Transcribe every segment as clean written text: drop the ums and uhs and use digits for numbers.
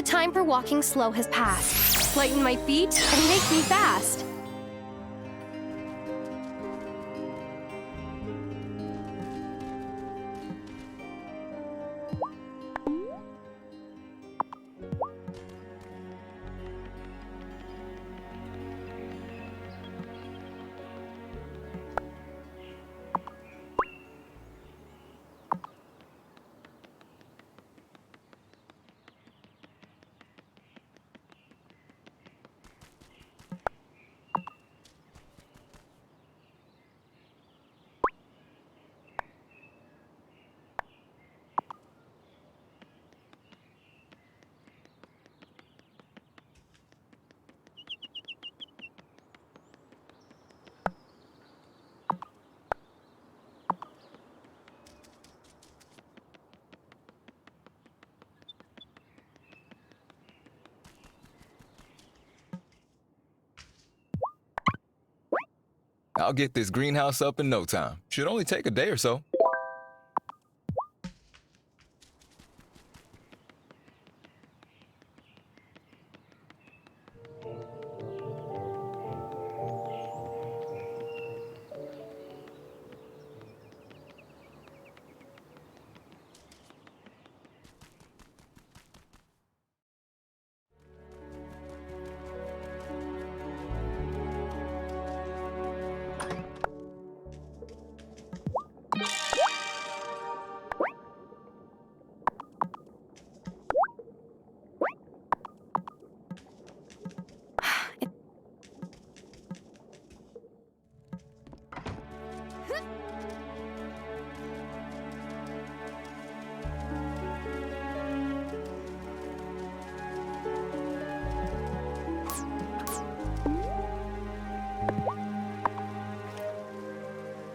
time for walking slow has passed. Lighten my feet and make me fast. I'll get this greenhouse up in no time. Should only take a day or so.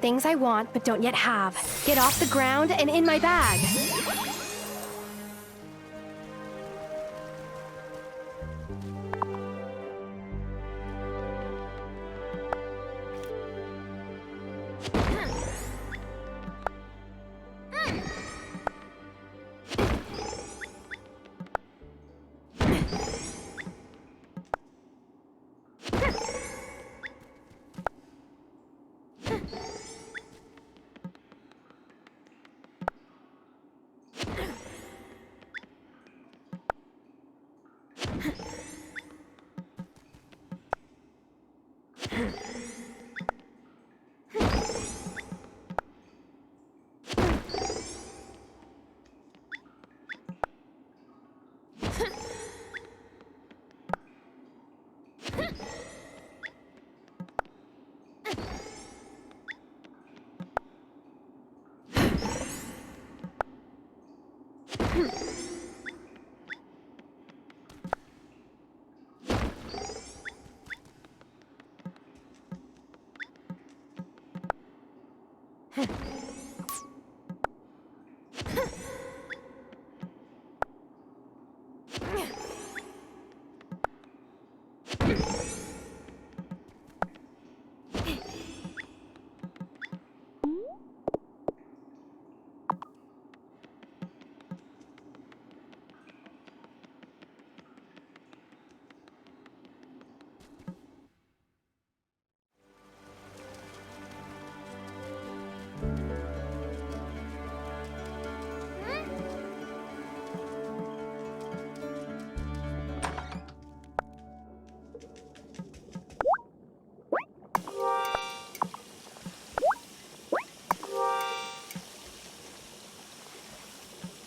Things I want but don't yet have. Get off the ground and in my bag.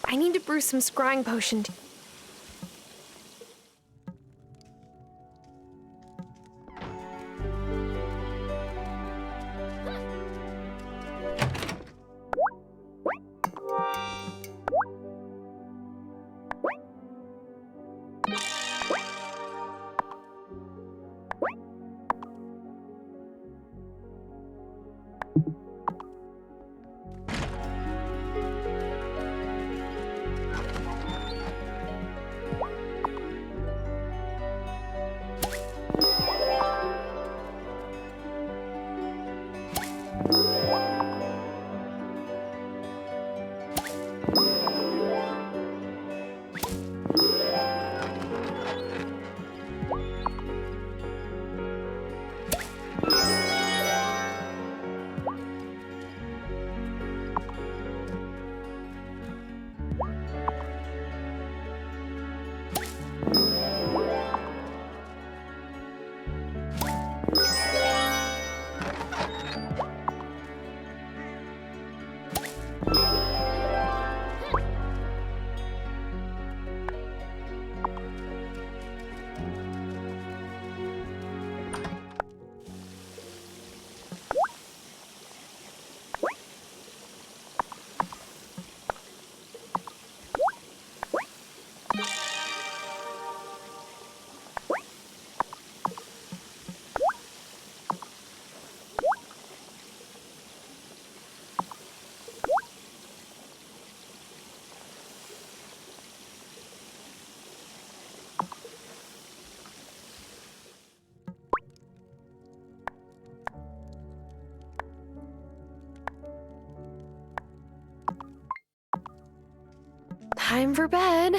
I need to brew some scrying potion. Time for bed.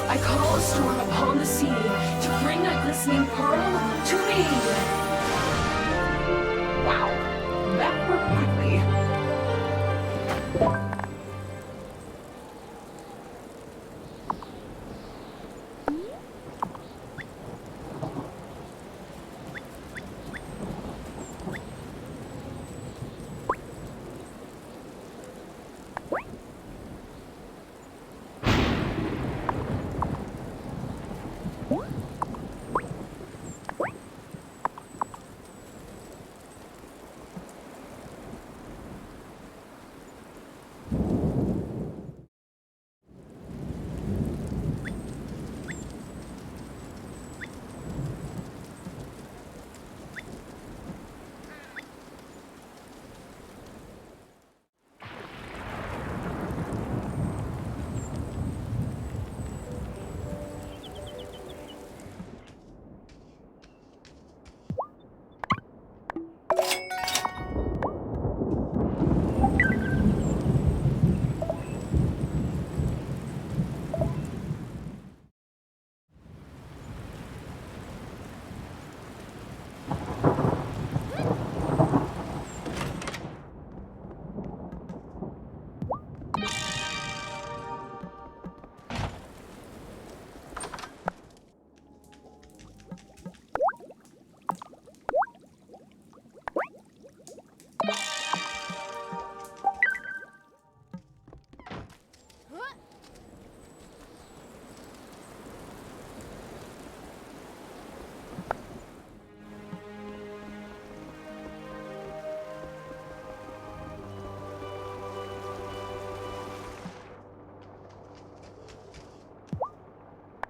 I call a storm upon the sea to bring that glistening pearl to me. Wow, that worked quickly.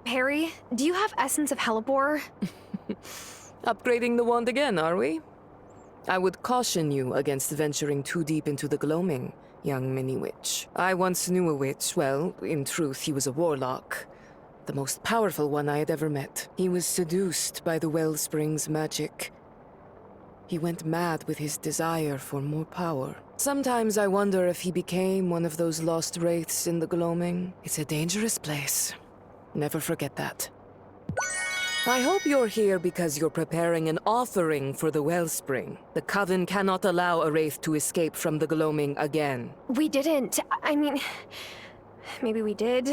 Harry, do you have Essence of Hellebore? Upgrading the wand again, are we? I would caution you against venturing too deep into the gloaming, young mini-witch. I once knew a witch, well, in truth, he was a warlock. The most powerful one I had ever met. He was seduced by the wellspring's magic. He went mad with his desire for more power. Sometimes I wonder if he became one of those lost wraiths in the gloaming. It's a dangerous place. Never forget that. I hope you're here because you're preparing an offering for the wellspring. The coven cannot allow a wraith to escape from the gloaming again. We didn't. I mean, maybe we did.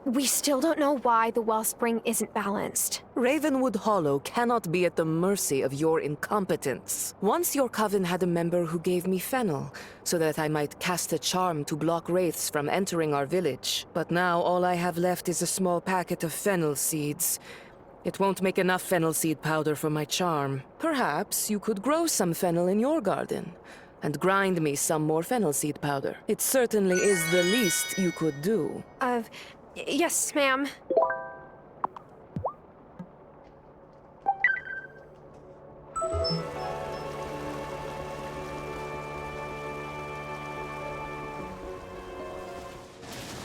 We still don't know why the wellspring isn't balanced. Ravenwood Hollow cannot be at the mercy of your incompetence. Once your coven had a member who gave me fennel, so that I might cast a charm to block wraiths from entering our village. But now all I have left is a small packet of fennel seeds. It won't make enough fennel seed powder for my charm. Perhaps you could grow some fennel in your garden, and grind me some more fennel seed powder. It certainly is the least you could do. Yes, ma'am.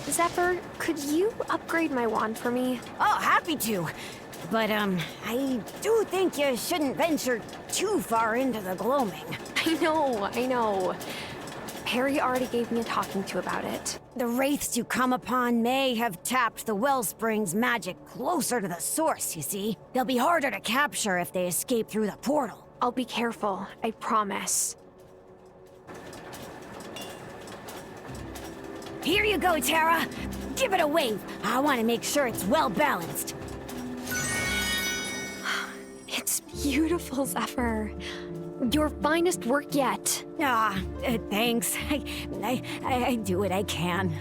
Zephyr, could you upgrade my wand for me? Oh, happy to. But, I do think you shouldn't venture too far into the gloaming. I know. Harry already gave me a talking to about it. The wraiths you come upon may have tapped the wellspring's magic closer to the source, you see. They'll be harder to capture if they escape through the portal. I'll be careful, I promise. Here you go, Tara. Give it a wave. I want to make sure it's well balanced. It's beautiful, Zephyr. Your finest work yet. Thanks. I do what I can.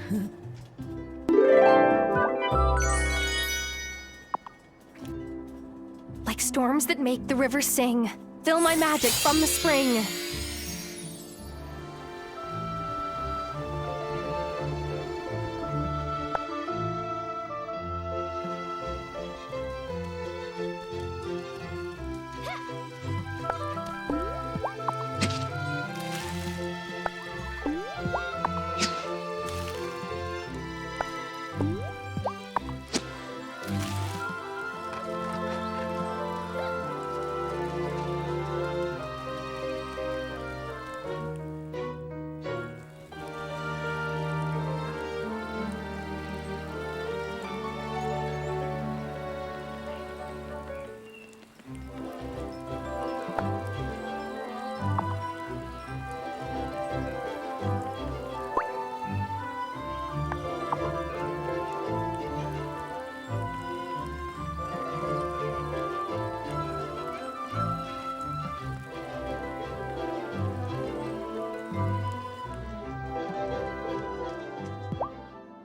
Like storms that make the river sing. Fill my magic from the spring.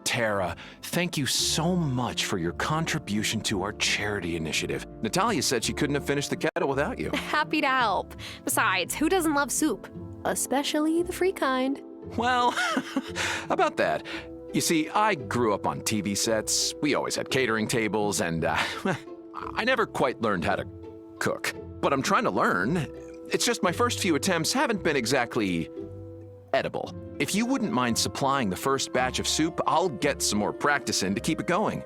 Tara, thank you so much for your contribution to our charity initiative. Natalia said she couldn't have finished the kettle without you. Happy to help. Besides, who doesn't love soup? Especially the free kind. Well, about that. You see, I grew up on TV sets. We always had catering tables, and I never quite learned how to cook. But I'm trying to learn. It's just my first few attempts haven't been exactly edible. If you wouldn't mind supplying the first batch of soup, I'll get some more practice in to keep it going.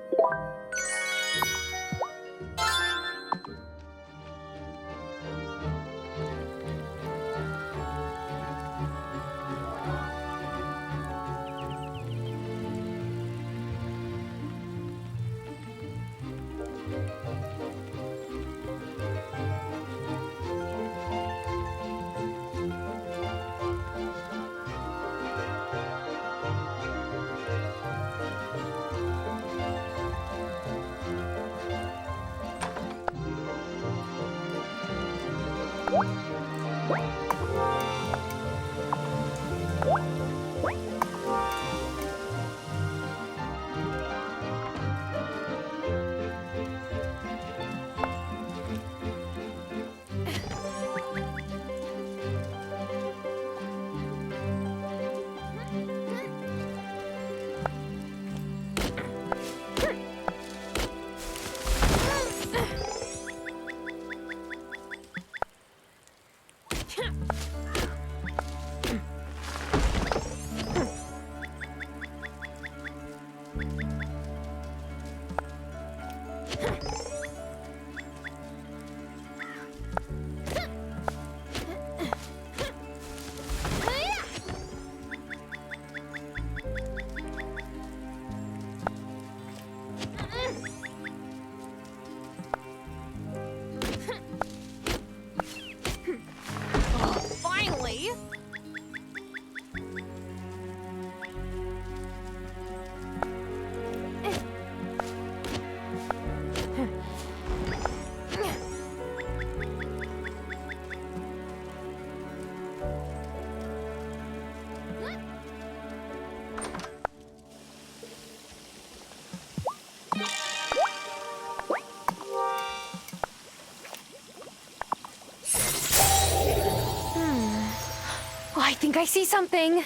think I see something.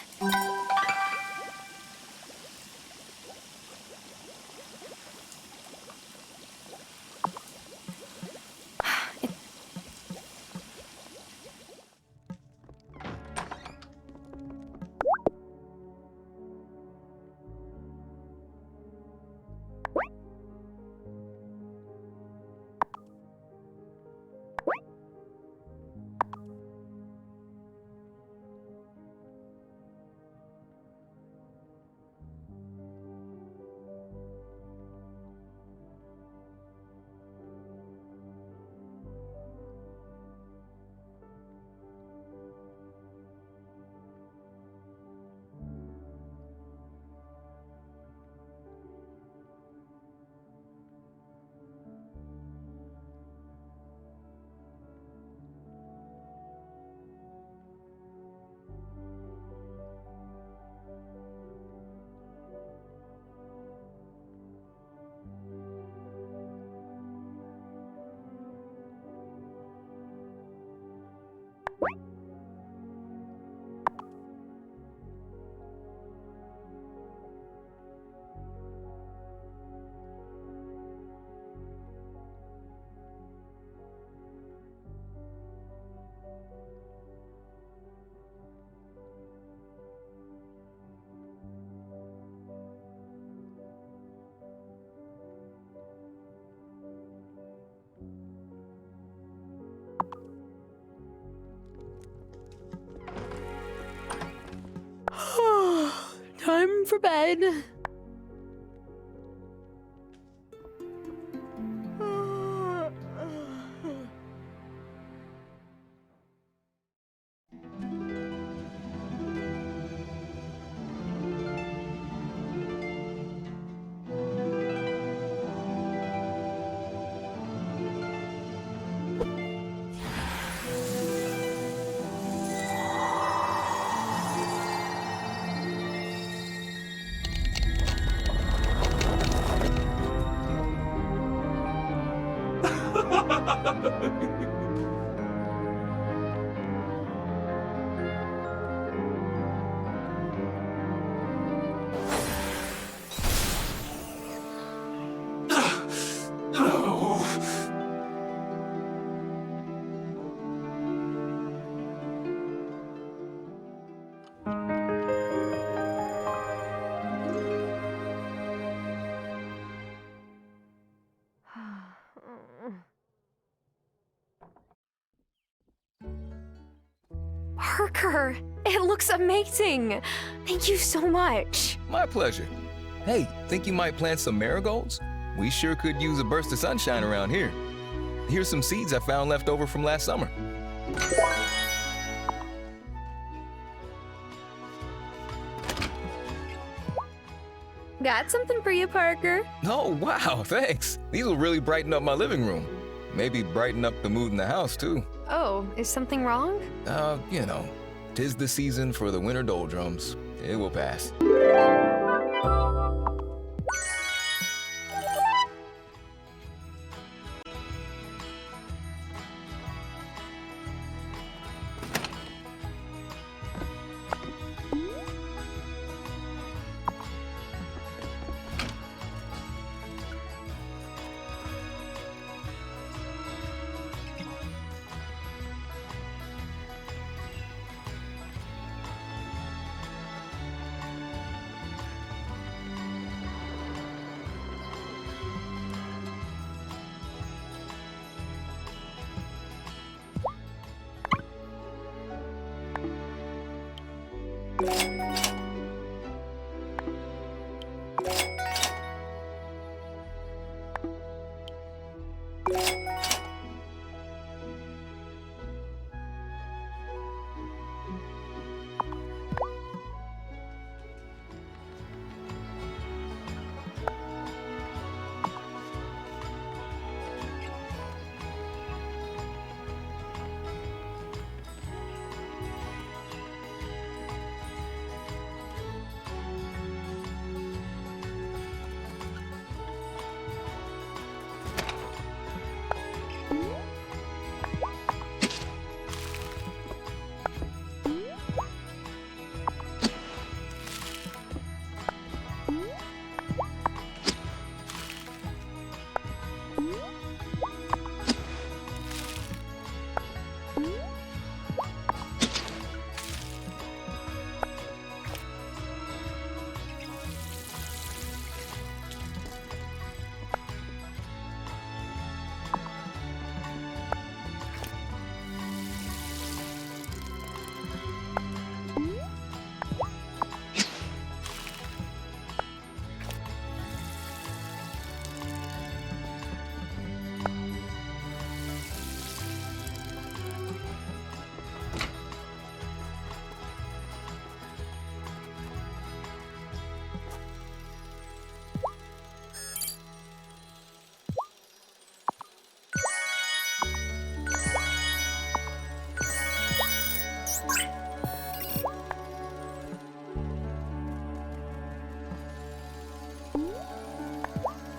Time for bed. Parker, it looks amazing. Thank you so much. My pleasure. Hey, think you might plant some marigolds? We sure could use a burst of sunshine around here. Here's some seeds I found left over from last summer. Got something for you, Parker. Oh, wow, thanks. These will really brighten up my living room. Maybe brighten up the mood in the house, too. Oh, is something wrong? You know, 'tis the season for the winter doldrums. It will pass.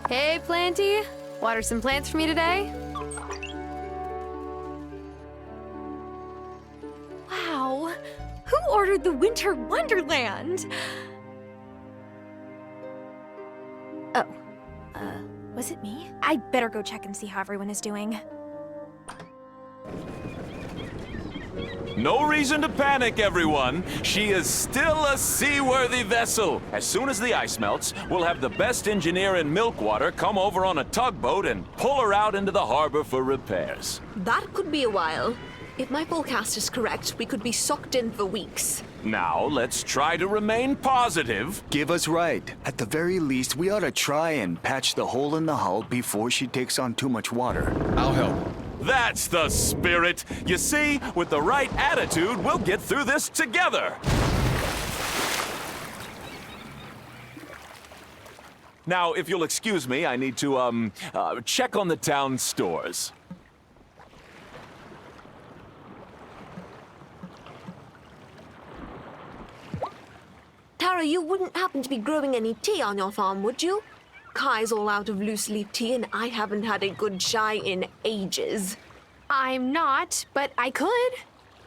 Hey, Planty. Water some plants for me today? Wow. Who ordered the Winter Wonderland? Oh. Was it me? I better go check and see how everyone is doing. No reason to panic, everyone. She is still a seaworthy vessel. As soon as the ice melts, we'll have the best engineer in Milkwater come over on a tugboat and pull her out into the harbor for repairs. That could be a while. If my forecast is correct, we could be socked in for weeks. Now, let's try to remain positive. Give us right. At the very least, we ought to try and patch the hole in the hull before she takes on too much water. I'll help. That's the spirit. You see, with the right attitude, we'll get through this together. Now, if you'll excuse me, I need to, check on the town stores. Tara, you wouldn't happen to be growing any tea on your farm, would you? Kai's all out of loose leaf tea, and I haven't had a good chai in ages. I'm not, but I could.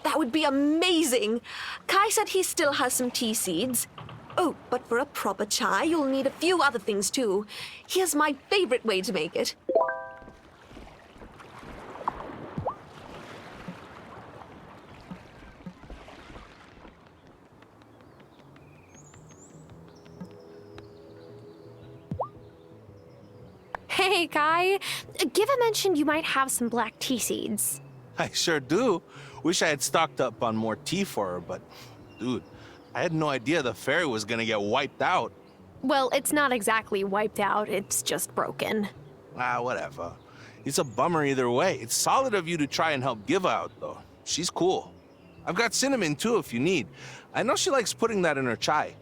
That would be amazing. Kai said he still has some tea seeds. Oh, but for a proper chai, you'll need a few other things too. Here's my favorite way to make it. Hey, Kai. Giva mentioned you might have some black tea seeds. I sure do. Wish I had stocked up on more tea for her, but dude, I had no idea the ferry was gonna get wiped out. Well, it's not exactly wiped out, it's just broken. Ah, whatever. It's a bummer either way. It's solid of you to try and help Give out, though. She's cool. I've got cinnamon, too, if you need. I know she likes putting that in her chai.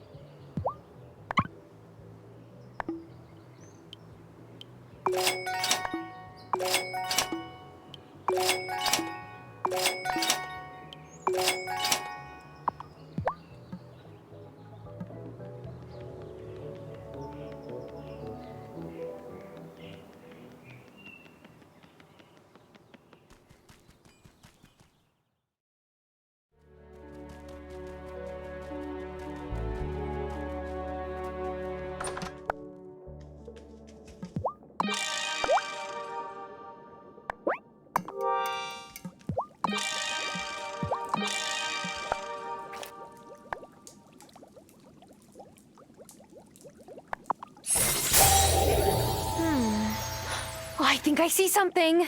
Oh, I think I see something.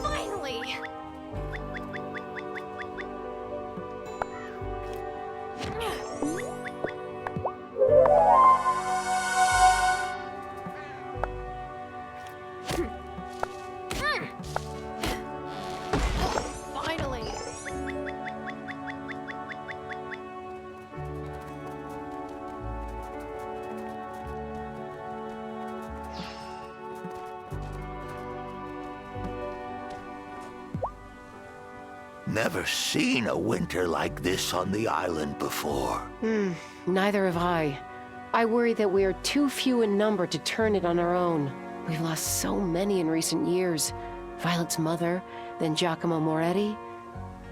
Finally! Finally! Never seen a winter like this on the island before. Neither have I. I worry that we are too few in number to turn it on our own. We've lost so many in recent years. Violet's mother, then Giacomo Moretti,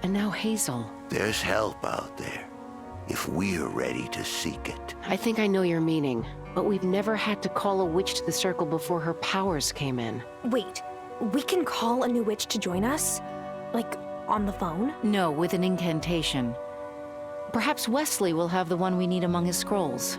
and now Hazel. There's help out there, if we're ready to seek it. I think I know your meaning, but we've never had to call a witch to the circle before her powers came in. Wait, we can call a new witch to join us? Like, on the phone? No, with an incantation. Perhaps Wesley will have the one we need among his scrolls.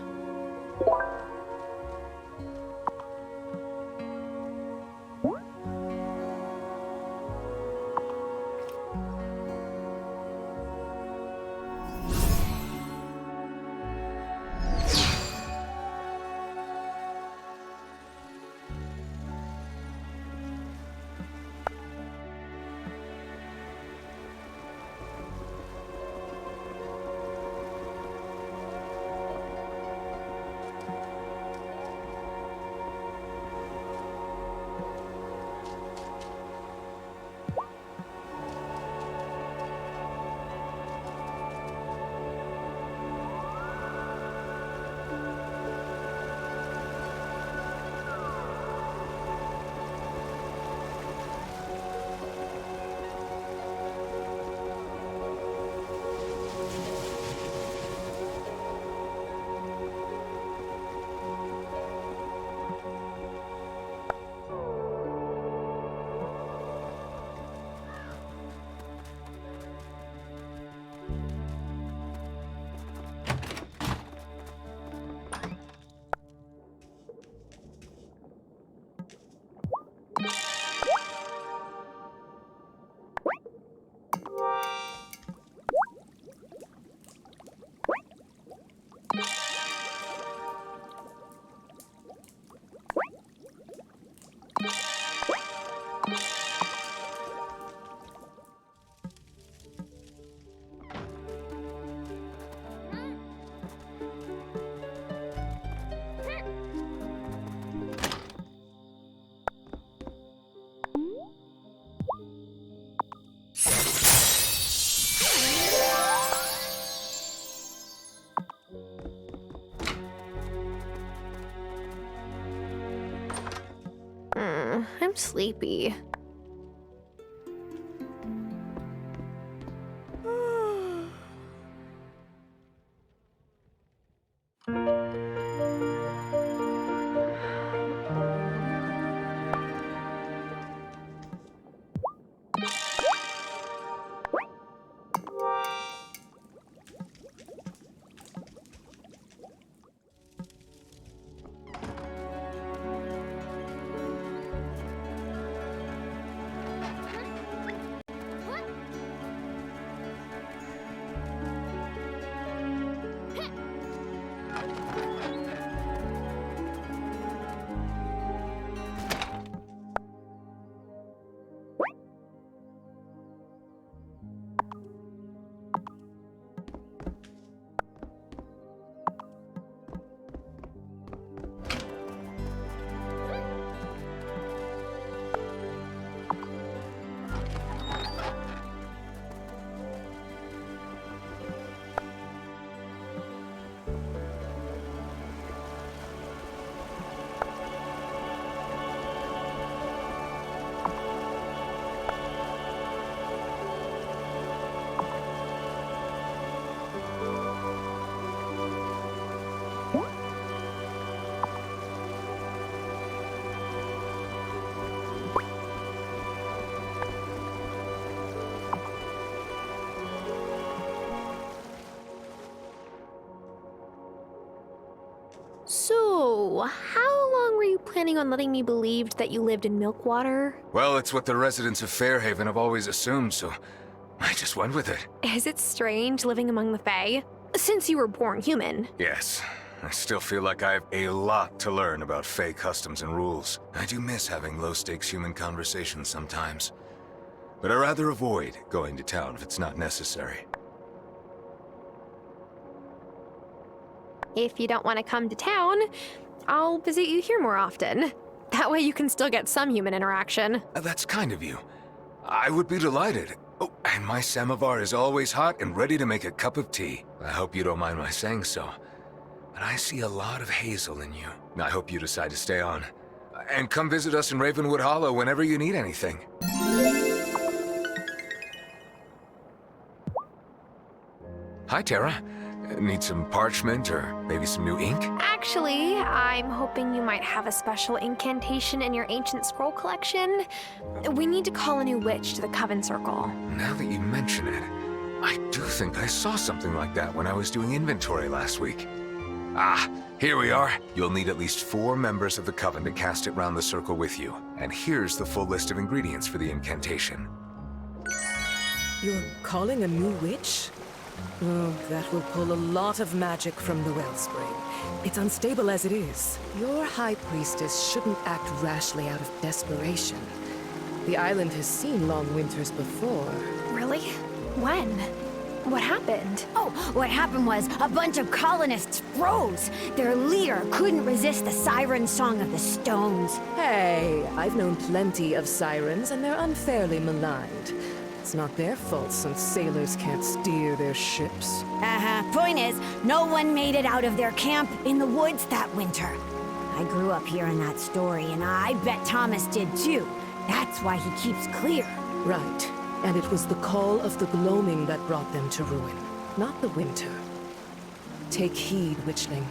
I'm sleepy. So, how long were you planning on letting me believe that you lived in Milkwater? Well, it's what the residents of Fairhaven have always assumed, so I just went with it. Is it strange living among the Fae? Since you were born human. Yes, I still feel like I have a lot to learn about Fae customs and rules. I do miss having low-stakes human conversations sometimes. But I'd rather avoid going to town if it's not necessary. If you don't want to come to town, I'll visit you here more often. That way you can still get some human interaction. That's kind of you. I would be delighted. Oh, and my samovar is always hot and ready to make a cup of tea. I hope you don't mind my saying so. But I see a lot of hazel in you. I hope you decide to stay on. And come visit us in Ravenwood Hollow whenever you need anything. Hi, Tara. Need some parchment or maybe some new ink? Actually, I'm hoping you might have a special incantation in your ancient scroll collection. We need to call a new witch to the Coven Circle. Now that you mention it, I do think I saw something like that when I was doing inventory last week. Ah, here we are. You'll need at least 4 members of the Coven to cast it round the circle with you. And here's the full list of ingredients for the incantation. You're calling a new witch? Oh, that will pull a lot of magic from the wellspring. It's unstable as it is. Your high priestess shouldn't act rashly out of desperation. The island has seen long winters before. Really? When? What happened? Oh, what happened was a bunch of colonists froze. Their leader couldn't resist the siren song of the stones. Hey, I've known plenty of sirens, and they're unfairly maligned. It's not their fault since sailors can't steer their ships. Point is, no one made it out of their camp in the woods that winter. I grew up hearing that story, and I bet Thomas did too. That's why he keeps clear. Right. And it was the call of the gloaming that brought them to ruin, not the winter. Take heed, witchling.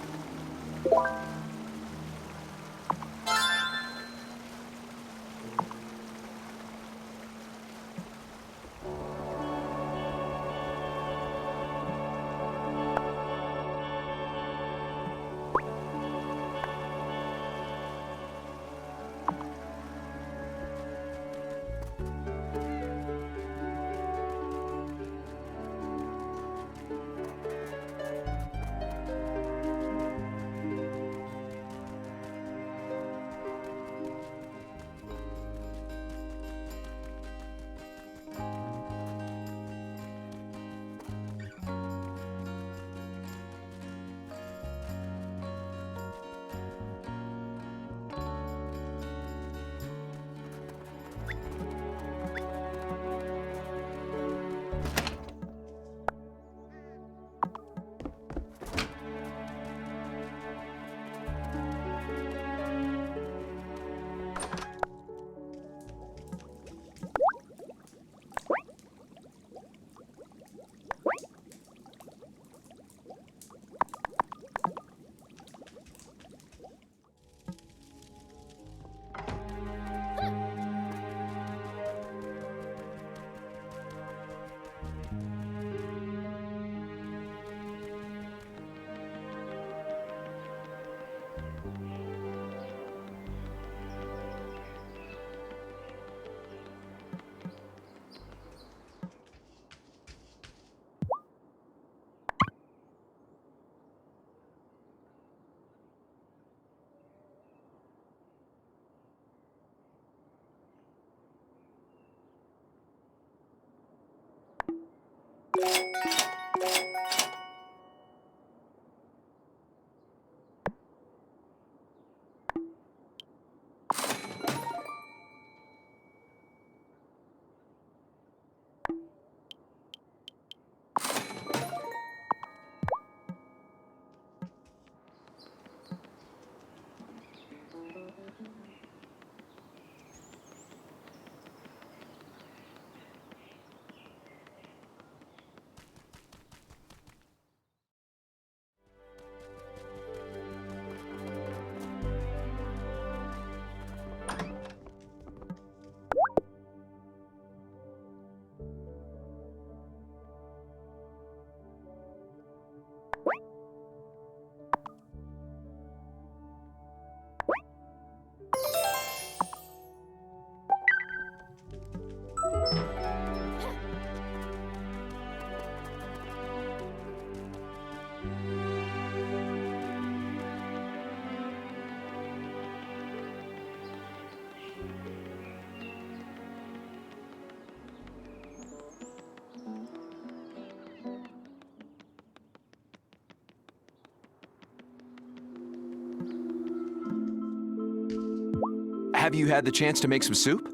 Have you had the chance to make some soup?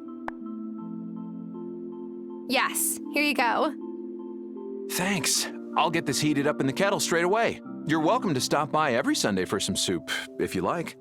Yes, here you go. Thanks. I'll get this heated up in the kettle straight away. You're welcome to stop by every Sunday for some soup, if you like.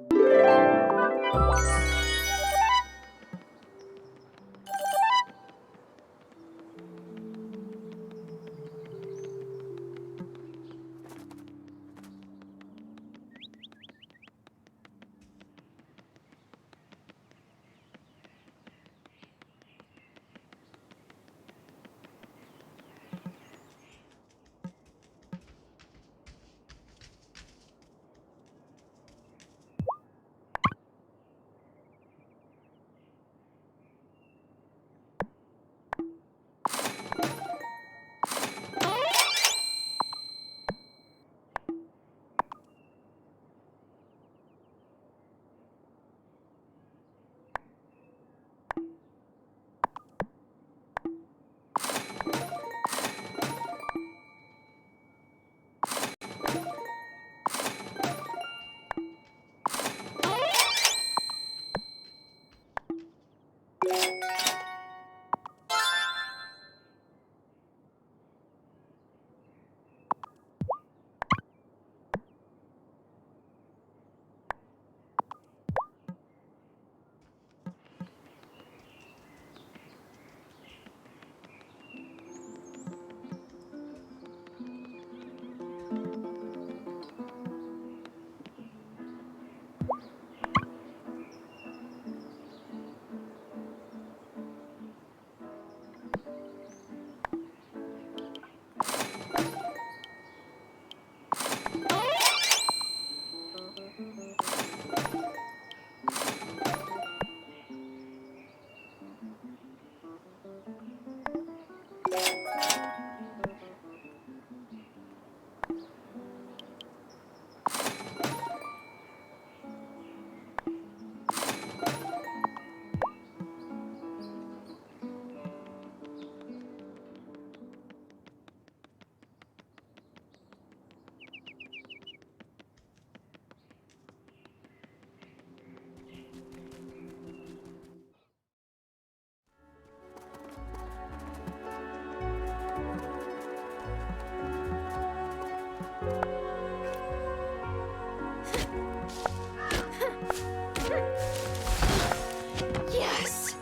Yes!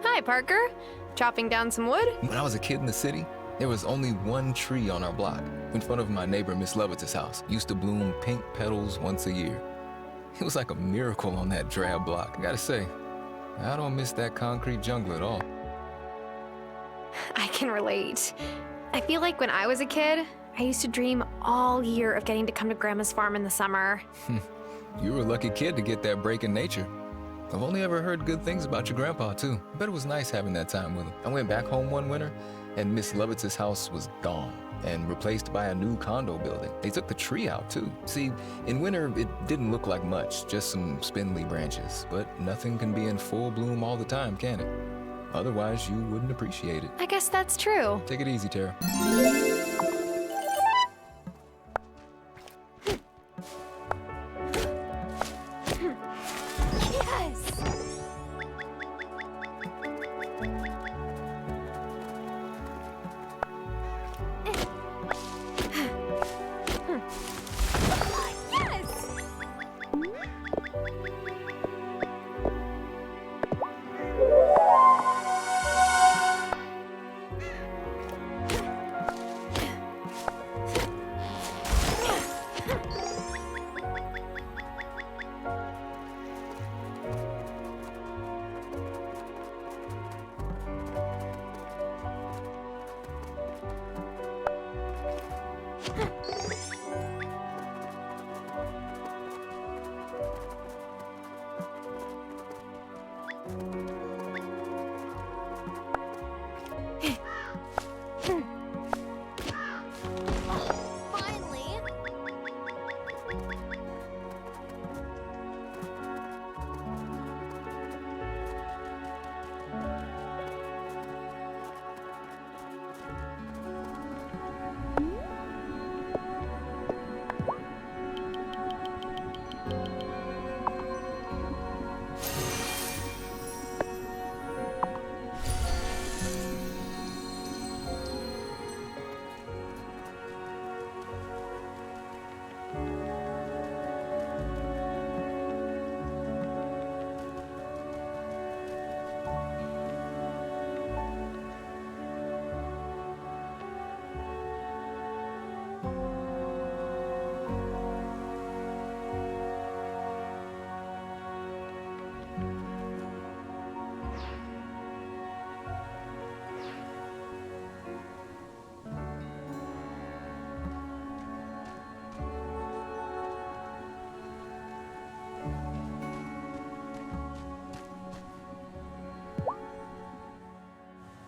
Hi, Parker. Chopping down some wood? When I was a kid in the city, there was only one tree on our block in front of my neighbor Miss Lovett's house. It used to bloom pink petals once a year. It was like a miracle on that drab block. I gotta say, I don't miss that concrete jungle at all. I can relate. I feel like when I was a kid, I used to dream all year of getting to come to Grandma's farm in the summer. You were a lucky kid to get that break in nature. I've only ever heard good things about your grandpa, too. I bet it was nice having that time with him. I went back home one winter, and Miss Lovett's house was gone and replaced by a new condo building. They took the tree out, too. See, in winter, it didn't look like much, just some spindly branches. But nothing can be in full bloom all the time, can it? Otherwise, you wouldn't appreciate it. I guess that's true. Take it easy, Tara. Finally.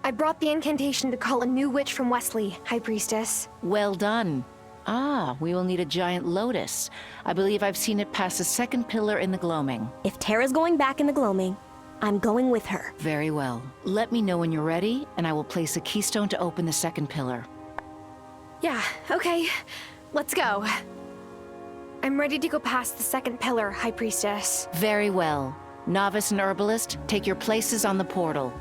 I brought the incantation to call a new witch from Wesley, High Priestess. Well done. Ah, we will need a giant lotus. I believe I've seen it past the second pillar in the gloaming. If Tara's going back in the gloaming, I'm going with her. Very well. Let me know when you're ready, and I will place a keystone to open the second pillar. Yeah, okay. Let's go. I'm ready to go past the second pillar, High Priestess. Very well. Novice and Herbalist, take your places on the portal.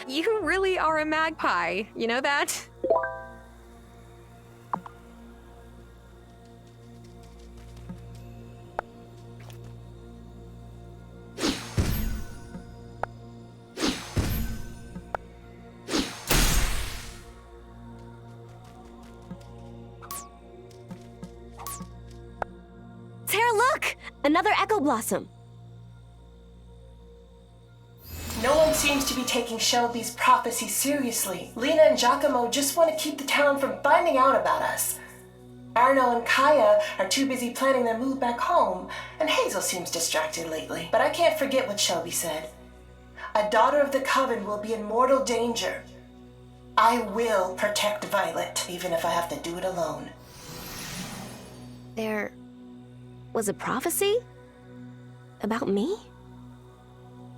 You really are a magpie. You know that? Tara, look! Another Echo Blossom. No one seems to be taking Shelby's prophecy seriously. Lena and Giacomo just want to keep the town from finding out about us. Arno and Kaya are too busy planning their move back home, and Hazel seems distracted lately. But I can't forget what Shelby said. A daughter of the coven will be in mortal danger. I will protect Violet, even if I have to do it alone. There was a prophecy? About me?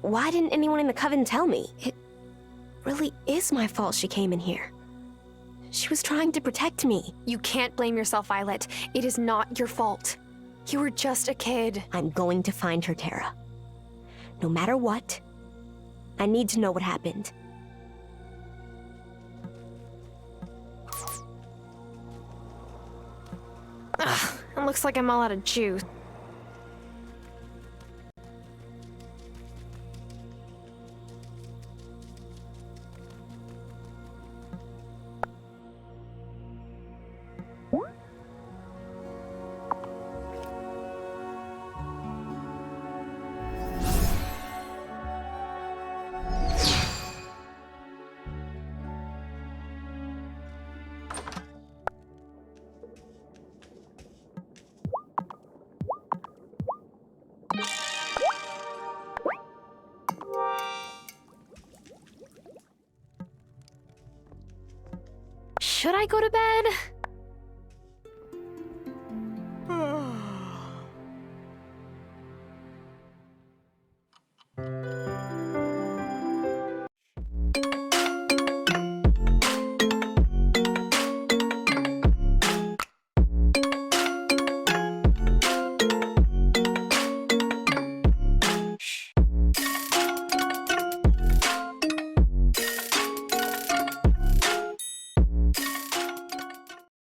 Why didn't anyone in the coven tell me? It really is my fault she came in here. She was trying to protect me. You can't blame yourself, Violet. It is not your fault. You were just a kid. I'm going to find her, Tara. No matter what, I need to know what happened. Ugh, it looks like I'm all out of juice. Should I go to bed?